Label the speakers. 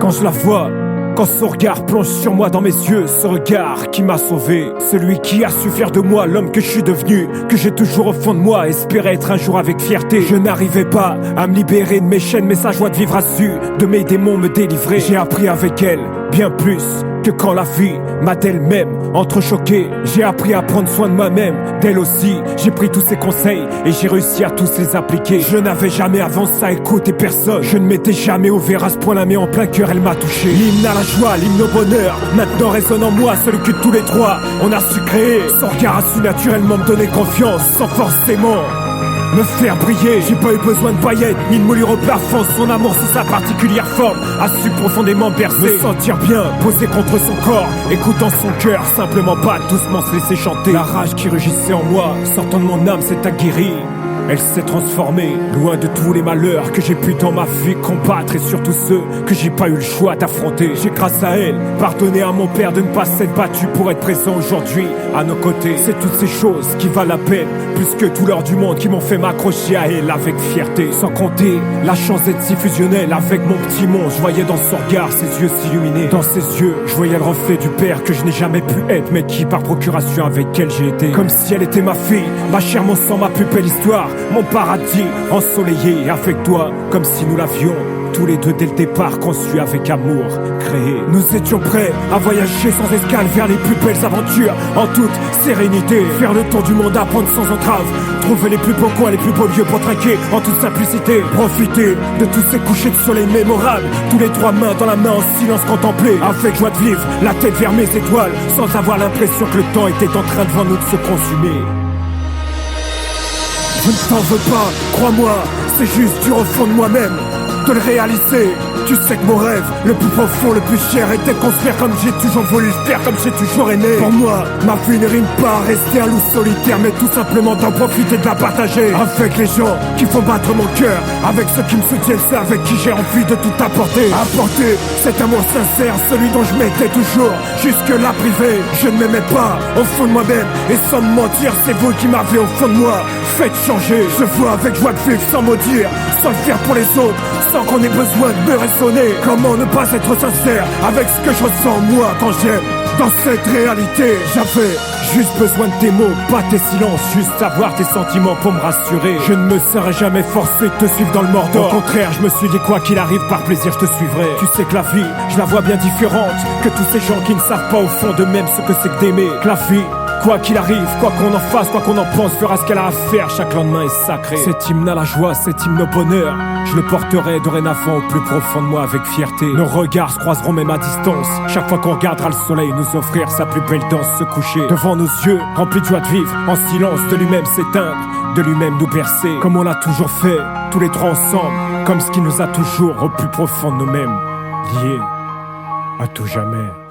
Speaker 1: Quand je la vois, quand son regard plonge sur moi dans mes yeux, ce regard qui m'a sauvé, celui qui a su faire de moi l'homme que je suis devenu, que j'ai toujours au fond de moi espéré être un jour avec fierté. Je n'arrivais pas à me libérer de mes chaînes, mais sa joie de vivre a su de mes démons me délivrer. J'ai appris avec elle bien plus que quand la vie m'a d'elle-même entrechoqué. J'ai appris à prendre soin de moi-même, d'elle aussi. J'ai pris tous ses conseils et j'ai réussi à tous les appliquer. Je n'avais jamais avant ça écouté personne. Je ne m'étais jamais ouvert à ce point-là, mais en plein cœur elle m'a touché. L'hymne à la joie, l'hymne au bonheur, maintenant résonne en moi, celui que tous les trois on a su créer. Son regard a su naturellement me donner confiance, sans forcément me faire briller. J'ai pas eu besoin de paillettes, ni de moulure au plafond. Son amour sous sa particulière forme a su profondément bercer. Me sentir bien, posé contre son corps, écoutant son cœur, simplement pas doucement se laisser chanter. La rage qui rugissait en moi, sortant de mon âme, s'est aguerrie. Elle s'est transformée, loin de tous les malheurs que j'ai pu dans ma vie combattre, et surtout ceux que j'ai pas eu le choix d'affronter. J'ai grâce à elle pardonné à mon père de ne pas s'être battu pour être présent aujourd'hui à nos côtés. C'est toutes ces choses qui valent la peine, plus que tout l'or du monde, qui m'ont fait m'accrocher à elle avec fierté. Sans compter la chance d'être si fusionnelle avec mon petit monde. Je voyais dans son regard ses yeux s'illuminer. Dans ses yeux, je voyais le reflet du père que je n'ai jamais pu être, mais qui par procuration avec elle j'ai été. Comme si elle était ma fille, ma chair, mon sang, ma plus belle histoire, mon paradis ensoleillé avec toi, comme si nous l'avions tous les deux dès le départ conçu avec amour, créé. Nous étions prêts à voyager sans escale vers les plus belles aventures, en toute sérénité, faire le tour du monde, apprendre sans entrave, trouver les plus beaux coins, les plus beaux lieux pour trinquer en toute simplicité, profiter de tous ces couchers de soleil mémorables, tous les trois mains dans la main en silence contemplé, avec joie de vivre, la tête vers mes étoiles, sans avoir l'impression que le temps était en train devant nous de se consumer. Je ne t'en veux pas, crois-moi, c'est juste dur au fond de moi-même de le réaliser. Tu sais que mon rêve, le plus profond, le plus cher, était de construire comme j'ai toujours voulu le faire, comme j'ai toujours aimé. Pour moi, ma vie ne rime pas à rester un loup solitaire, mais tout simplement d'en profiter, de la partager avec les gens qui font battre mon cœur, avec ceux qui me soutiennent, ceux avec qui j'ai envie de tout apporter. Apporter cet amour sincère, celui dont je m'étais toujours jusque-là privé. Je ne m'aimais pas au fond de moi-même, et sans me mentir, c'est vous qui m'avez au fond de moi fait changer. Je vois avec joie de vivre sans maudire, sans le faire pour les autres, sans qu'on ait besoin de me raisonner. Comment ne pas être sincère avec ce que je ressens moi quand j'aime? Dans cette réalité, j'avais juste besoin de tes mots, pas tes silences, juste savoir tes sentiments pour me rassurer. Je ne me serais jamais forcé de te suivre dans le Mordor. Au contraire, je me suis dit quoi qu'il arrive, par plaisir je te suivrai. Tu sais que la vie, je la vois bien différente que tous ces gens qui ne savent pas au fond d'eux-mêmes ce que c'est que d'aimer. Que la vie, quoi qu'il arrive, quoi qu'on en fasse, quoi qu'on en pense, fera ce qu'elle a à faire, chaque lendemain est sacré. Cet hymne à la joie, cet hymne au bonheur, je le porterai dorénavant au plus profond de moi avec fierté. Nos regards se croiseront même à distance, chaque fois qu'on regardera le soleil nous offrir sa plus belle danse, se coucher devant nos yeux, remplis de joie de vivre, en silence, de lui-même s'éteindre, de lui-même nous bercer, comme on l'a toujours fait, tous les trois ensemble, comme ce qui nous a toujours au plus profond de nous-mêmes, liés à tout jamais.